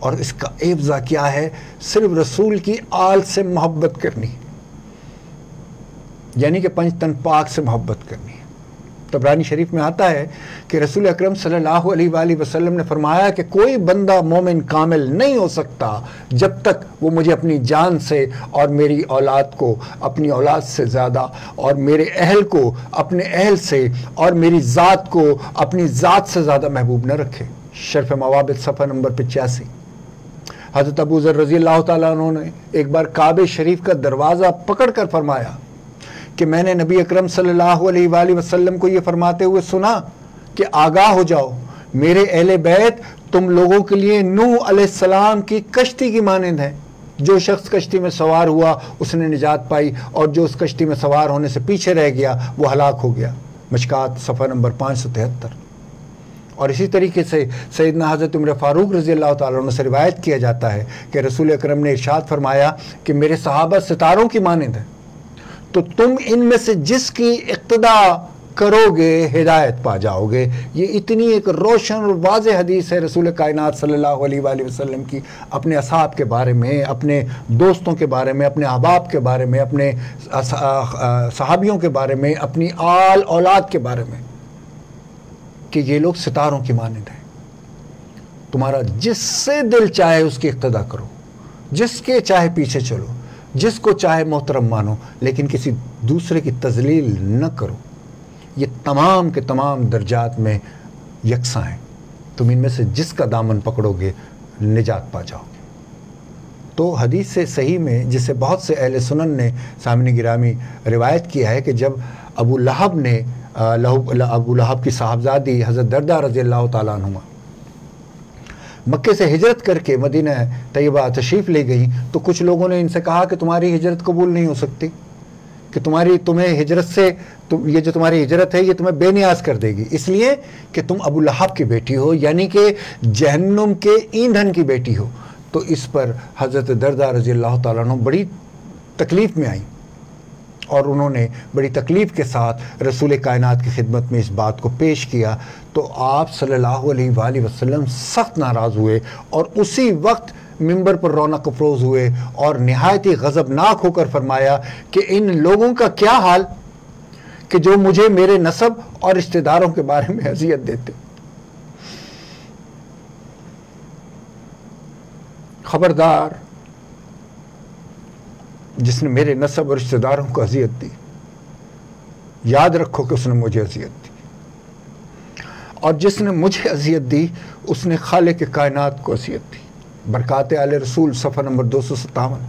اور اس کا افضا کیا ہے؟ صرف رسول کی آل سے محبت کرنی، یعنی کہ پنج تن پاک سے محبت کرنی۔ طبرانی شریف میں آتا ہے کہ رسول اکرم صلی اللہ علیہ وآلہ وسلم نے فرمایا کہ کوئی بندہ مومن کامل نہیں ہو سکتا جب تک وہ مجھے اپنی جان سے اور میری اولاد کو اپنی اولاد سے زیادہ، اور میرے اہل کو اپنے اہل سے، اور میری ذات کو اپنی ذات سے زیادہ محبوب نہ رکھے۔ شرف موابد صفحہ نمبر 85۔ حضرت ابو ذر رضی اللہ تعالیٰ عنہ نے ایک بار کعبہ شریف کا دروازہ پکڑ کر فرمایا کہ میں نے نبی اکرم صلی اللہ علیہ وآلہ وسلم کو یہ فرماتے ہوئے سنا کہ آگاہ ہو جاؤ، میرے اہل بیت تم لوگوں کے لیے نوح علیہ السلام کی کشتی کی مانند ہے، جو شخص کشتی میں سوار ہوا اس نے نجات پائی، اور جو اس کشتی میں سوار ہونے سے پیچھے رہ گیا وہ ہلاک ہو گیا۔ مشکات صفحہ نمبر 573۔ اور اسی طریقے سے سیدنا حضرت عمر فاروق رضی اللہ تعالیٰ عنہ سے روایت کیا جاتا ہے کہ رسول اکرم نے ارشاد فرمایا کہ میرے صحابہ ستاروں کی مانند ہیں، تو تم ان میں سے جس کی اقتدا کرو گے ہدایت پا جاؤ گے۔ یہ اتنی ایک روشن اور واضح حدیث ہے رسول کائنات صلی اللہ علیہ وآلہ وسلم کی، اپنے اصحاب کے بارے میں، اپنے دوستوں کے بارے میں، اپنے احباب کے بارے میں، اپنے صحابیوں کے بارے میں، اپنی آل اولاد کے بارے میں، کہ یہ لوگ ستاروں کی مانند ہیں۔ تمہارا جس سے دل چاہے اس کی اقتدا کرو، جس کے چاہے پیچھے چلو، جس کو چاہے محترم مانو، لیکن کسی دوسرے کی تذلیل نہ کرو۔ یہ تمام کے تمام درجات میں یکساں ہیں، تم ان میں سے جس کا دامن پکڑو گے نجات پا جاؤ گے۔ تو حدیث سے صحیح میں، جسے بہت سے اہل سنن نے سامعین گرامی روایت کیا ہے، کہ جب ابو لہب نے ابو لہب کی صاحبزادی حضرت دردہ رضی اللہ تعالیٰ عنہ مکے سے ہجرت کر کے مدینہ طیبہ تشریف لے گئی، تو کچھ لوگوں نے ان سے کہا کہ تمہاری ہجرت قبول نہیں ہو سکتی، کہ تمہیں ہجرت سے یہ جو تمہاری ہجرت ہے یہ تمہیں بے نیاز کر دے گی، اس لیے کہ تم ابو لہب کی بیٹی ہو، یعنی کہ جہنم کے ایندھن کی بیٹی ہو۔ تو اس پر حضرت دردہ رضی اللہ تعالیٰ عنہ بڑی تکلیف میں آئیں، اور انہوں نے بڑی تکلیف کے ساتھ رسول کائنات کی خدمت میں اس بات کو پیش کیا، تو آپ صلی اللہ علیہ وآلہ وسلم سخت ناراض ہوئے، اور اسی وقت ممبر پر رونق افروز ہوئے اور نہایت ہی غضبناک ہو کر فرمایا کہ ان لوگوں کا کیا حال کہ جو مجھے میرے نسب اور رشتہ داروں کے بارے میں اذیت دیتے۔ خبردار جس نے میرے نسب اور رشتہ داروں کو اذیت دی، یاد رکھو کہ اس نے مجھے اذیت دی، اور جس نے مجھے اذیت دی اس نے خالق کائنات کو اذیت دی۔ برکات آل رسول صفحہ نمبر 257۔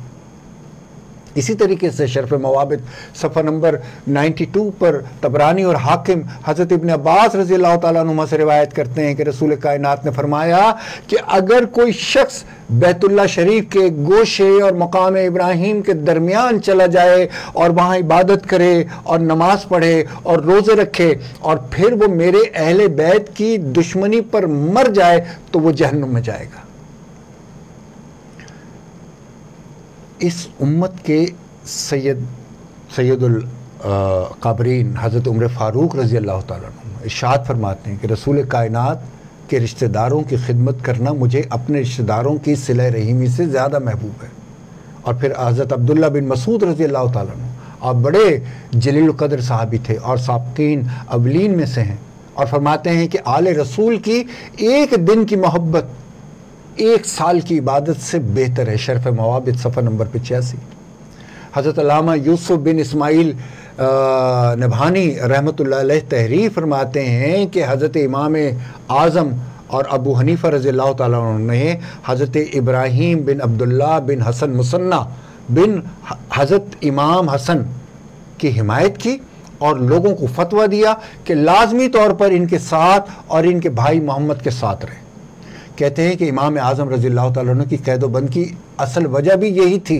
اسی طریقے سے شرف موابد صفحہ نمبر 92 پر طبرانی اور حاکم حضرت ابن عباس رضی اللہ تعالیٰ عنہ سے روایت کرتے ہیں کہ رسول کائنات نے فرمایا کہ اگر کوئی شخص بیت اللہ شریف کے گوشے اور مقام ابراہیم کے درمیان چلا جائے اور وہاں عبادت کرے اور نماز پڑھے اور روزے رکھے، اور پھر وہ میرے اہل بیت کی دشمنی پر مر جائے تو وہ جہنم میں جائے گا۔ اس امت کے سید القابرین حضرت عمر فاروق رضی اللہ تعالیٰ عنہ ارشاد فرماتے ہیں کہ رسول کائنات کے رشتہ داروں کی خدمت کرنا مجھے اپنے رشتہ داروں کی صلہ رحمی سے زیادہ محبوب ہے۔ اور پھر حضرت عبداللہ بن مسعود رضی اللہ تعالیٰ عنہ، آپ بڑے جلیل القدر صحابی تھے اور سابقین اولین میں سے ہیں، اور فرماتے ہیں کہ آل رسول کی ایک دن کی محبت 1 سال کی عبادت سے بہتر ہے۔ شرف موابد صفحہ نمبر 85۔ حضرت علامہ یوسف بن اسماعیل نبھانی رحمۃ اللہ علیہ تحریر فرماتے ہیں کہ حضرت امام اعظم اور ابو حنیفہ رضی اللہ تعالیٰ عنہ نے حضرت ابراہیم بن عبداللہ بن حسن مصنع بن حضرت امام حسن کی حمایت کی، اور لوگوں کو فتویٰ دیا کہ لازمی طور پر ان کے ساتھ اور ان کے بھائی محمد کے ساتھ رہیں۔ کہتے ہیں کہ امام اعظم رضی اللہ تعالیٰ عنہ کی قید و بند کی اصل وجہ بھی یہی تھی،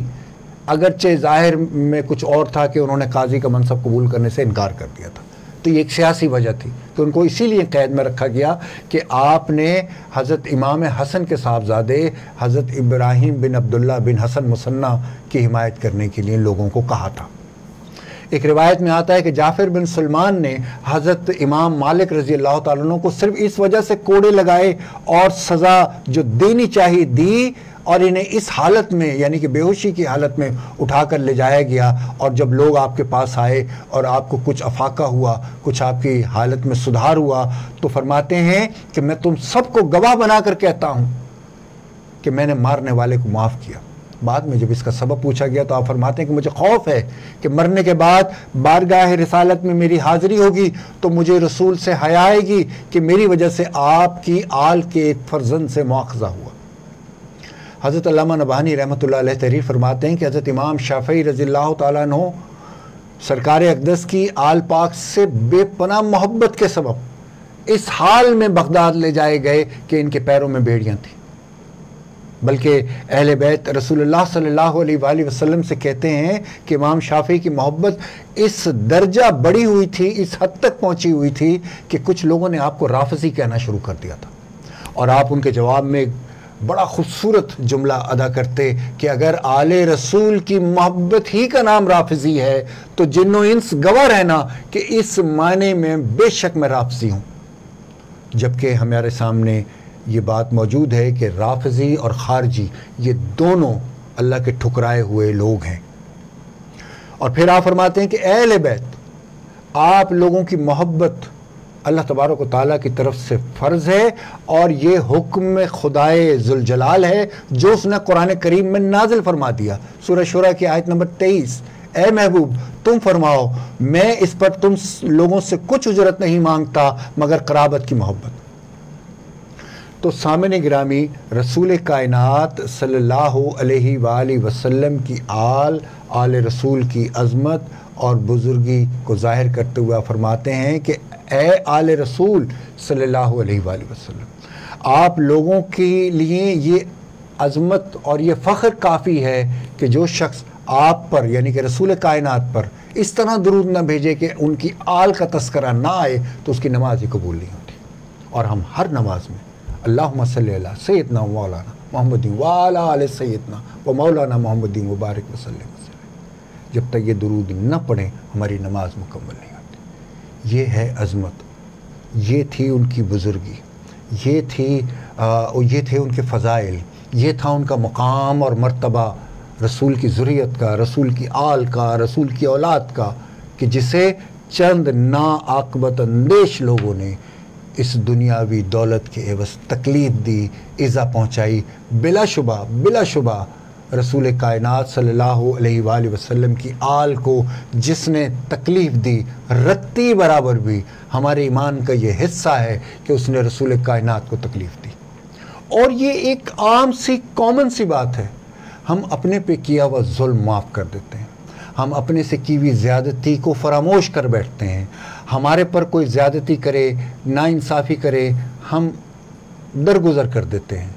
اگرچہ ظاہر میں کچھ اور تھا کہ انہوں نے قاضی کا منصب قبول کرنے سے انکار کر دیا تھا، تو یہ ایک سیاسی وجہ تھی، تو ان کو اسی لیے قید میں رکھا گیا کہ آپ نے حضرت امام حسن کے صاحبزادے حضرت ابراہیم بن عبداللہ بن حسن مصنع کی حمایت کرنے کے لیے لوگوں کو کہا تھا۔ ایک روایت میں آتا ہے کہ جعفر بن سلمان نے حضرت امام مالک رضی اللہ تعالیٰ عنہ کو صرف اس وجہ سے کوڑے لگائے اور سزا جو دینی چاہیے دی، اور انہیں اس حالت میں یعنی کہ بے ہوشی کی حالت میں اٹھا کر لے جایا گیا، اور جب لوگ آپ کے پاس آئے اور آپ کو کچھ افاقہ ہوا، کچھ آپ کی حالت میں سدھار ہوا، تو فرماتے ہیں کہ میں تم سب کو گواہ بنا کر کہتا ہوں کہ میں نے مارنے والے کو معاف کیا۔ بعد میں جب اس کا سبب پوچھا گیا تو آپ فرماتے ہیں کہ مجھے خوف ہے کہ مرنے کے بعد بارگاہ رسالت میں میری حاضری ہوگی تو مجھے رسول سے حیا آئے گی کہ میری وجہ سے آپ کی آل کے ایک فرزند سے مواخذہ ہوا۔ حضرت علامہ نبہانی رحمۃ اللہ علیہ تحریر فرماتے ہیں کہ حضرت امام شافعی رضی اللہ تعالیٰ عنہ سرکار اقدس کی آل پاک سے بے پناہ محبت کے سبب اس حال میں بغداد لے جائے گئے کہ ان کے پیروں میں بیڑیاں تھیں۔ بلکہ اہل بیت رسول اللہ صلی اللہ علیہ وآلہ وسلم سے کہتے ہیں کہ امام شافعی کی محبت اس درجہ بڑھی ہوئی تھی، اس حد تک پہنچی ہوئی تھی کہ کچھ لوگوں نے آپ کو رافضی کہنا شروع کر دیا تھا، اور آپ ان کے جواب میں بڑا خوبصورت جملہ ادا کرتے کہ اگر آل رسول کی محبت ہی کا نام رافضی ہے تو جن و انس گواہ رہنا کہ اس معنی میں بے شک میں رافضی ہوں، جبکہ ہمارے سامنے یہ بات موجود ہے کہ رافضی اور خارجی یہ دونوں اللہ کے ٹھکرائے ہوئے لوگ ہیں۔ اور پھر آپ فرماتے ہیں کہ اے اہل بیت، آپ لوگوں کی محبت اللہ تبارک و تعالیٰ کی طرف سے فرض ہے، اور یہ حکم خدائے ذوالجلال ہے جو اس نے قرآن کریم میں نازل فرما دیا۔ سورہ شورى کی آیت نمبر 23، اے محبوب تم فرماؤ میں اس پر تم لوگوں سے کچھ اجرت نہیں مانگتا مگر قرابت کی محبت۔ تو سامعین گرامی، رسول کائنات صلی اللہ علیہ وآلہ وسلم کی آل رسول کی عظمت اور بزرگی کو ظاہر کرتے ہوئے فرماتے ہیں کہ اے آل رسول صلی اللہ علیہ وآلہ وسلم، آپ لوگوں کے لیے یہ عظمت اور یہ فخر کافی ہے کہ جو شخص آپ پر یعنی کہ رسول کائنات پر اس طرح درود نہ بھیجے کہ ان کی آل کا تذکرہ نہ آئے تو اس کی نماز ہی قبول نہیں ہوتی۔ اور ہم ہر نماز میں اللہم صلی علی سیدنا و مولانا محمد وعلی آل سیدنا و مولانا محمد وبارک وسلم، جب تک یہ درود نہ پڑھیں ہماری نماز مکمل نہیں ہوتی۔ یہ ہے عظمت، یہ تھی ان کی بزرگی، یہ تھے ان کے فضائل، یہ تھا ان کا مقام اور مرتبہ رسول کی ذریت کا، رسول کی آل کا، رسول کی اولاد کا، کہ جسے چند ناعاقبت اندیش لوگوں نے اس دنیاوی دولت کے عوض تکلیف دی، ایذا پہنچائی۔ بلا شبہ رسول کائنات صلی اللہ علیہ وآلہ وسلم کی آل کو جس نے تکلیف دی، رتی برابر بھی ہمارے ایمان کا یہ حصہ ہے کہ اس نے رسول کائنات کو تکلیف دی۔ اور یہ ایک عام سی کامن سی بات ہے، ہم اپنے پہ کیا ہوا ظلم معاف کر دیتے ہیں، ہم اپنے سے کی ہوئی زیادتی کو فراموش کر بیٹھتے ہیں، ہمارے پر کوئی زیادتی کرے، ناانصافی کرے، ہم درگزر کر دیتے ہیں،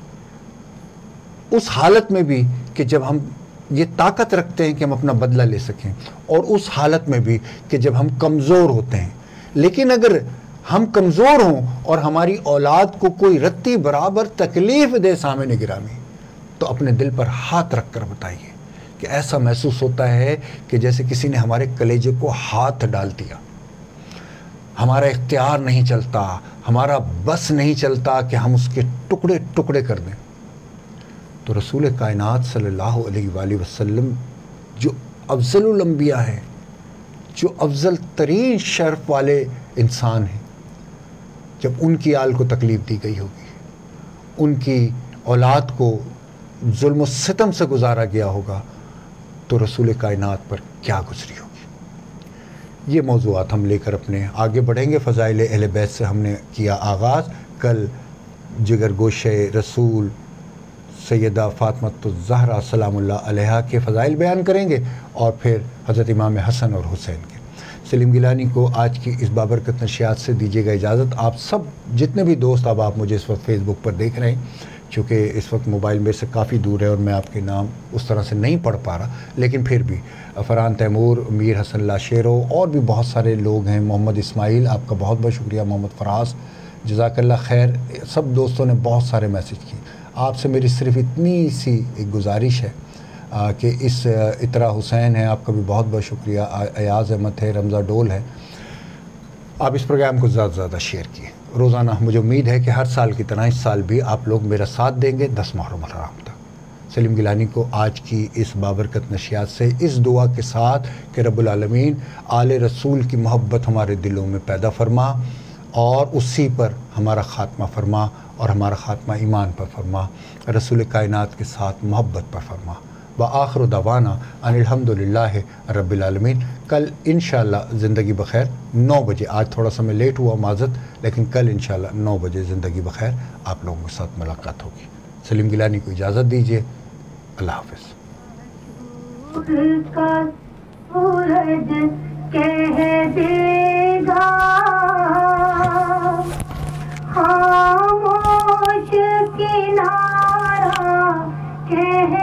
اس حالت میں بھی کہ جب ہم یہ طاقت رکھتے ہیں کہ ہم اپنا بدلہ لے سکیں، اور اس حالت میں بھی کہ جب ہم کمزور ہوتے ہیں۔ لیکن اگر ہم کمزور ہوں اور ہماری اولاد کو کوئی رتی برابر تکلیف دے سامعین گرامی، تو اپنے دل پر ہاتھ رکھ کر بتائیے کہ ایسا محسوس ہوتا ہے کہ جیسے کسی نے ہمارے کلیجے کو ہاتھ ڈال دیا، ہمارا اختیار نہیں چلتا، ہمارا بس نہیں چلتا کہ ہم اس کے ٹکڑے ٹکڑے کر دیں۔ تو رسول کائنات صلی اللہ علیہ وآلہ وسلم جو افضل الانبیاء ہیں، جو افضل ترین شرف والے انسان ہیں، جب ان کی آل کو تکلیف دی گئی ہوگی، ان کی اولاد کو ظلم و ستم سے گزارا گیا ہوگا، تو رسول کائنات پر کیا گزری ہوگی۔ یہ موضوعات ہم لے کر اپنے آگے بڑھیں گے۔ فضائل اہل بیت سے ہم نے کیا آغاز، کل جگر گوشہ رسول سیدہ فاطمۃ الزہرا سلام اللہ علیہا کے فضائل بیان کریں گے، اور پھر حضرت امام حسن اور حسین کے۔ سلیم گیلانی کو آج کی اس بابرکت نشریات سے دیجیے گا اجازت۔ آپ سب جتنے بھی دوست آپ مجھے اس وقت فیس بک پر دیکھ رہے ہیں، چونکہ اس وقت موبائل میں سے کافی دور ہے اور میں آپ کے نام اس طرح سے نہیں پڑھ پا رہا، لیکن پھر بھی فرحان تیمور، میر حسن اللہ شیرو، اور بھی بہت سارے لوگ ہیں، محمد اسماعیل، آپ کا بہت بہت شکریہ، محمد فراز، جزاک اللہ خیر، سب دوستوں نے بہت سارے میسیج کیے۔ آپ سے میری صرف اتنی سی ایک گزارش ہے کہ اس اطرا حسین ہے، آپ کا بھی بہت بہت شکریہ، ایاز احمد ہے، رمضہ ڈول ہے، آپ اس پروگرام کو زیادہ سے زیادہ شیئر کیے۔ روزانہ مجھے امید ہے کہ ہر سال کی طرح اس سال بھی آپ لوگ میرا ساتھ دیں گے 10 محرم الحرام تک۔ سلیم گیلانی کو آج کی اس بابرکت نشریات سے اس دعا کے ساتھ کہ رب العالمین آل رسول کی محبت ہمارے دلوں میں پیدا فرما، اور اسی پر ہمارا خاتمہ فرما، اور ہمارا خاتمہ ایمان پر فرما، رسول کائنات کے ساتھ محبت پر فرما۔ وآخر دعوانا ان الحمدللہ رب العالمین۔ کل انشاءاللہ زندگی بخیر 9 بجے، آج تھوڑا سا میں لیٹ ہوا معذرت، لیکن کل انشاءاللہ 9 بجے زندگی بخیر آپ لوگوں کے ساتھ ملاقات ہوگی۔ سلیم گیلانی کو اجازت دیجیے، اللہ حافظ۔ کا سورج کہہ دے گا خاموش کنارہ کہہ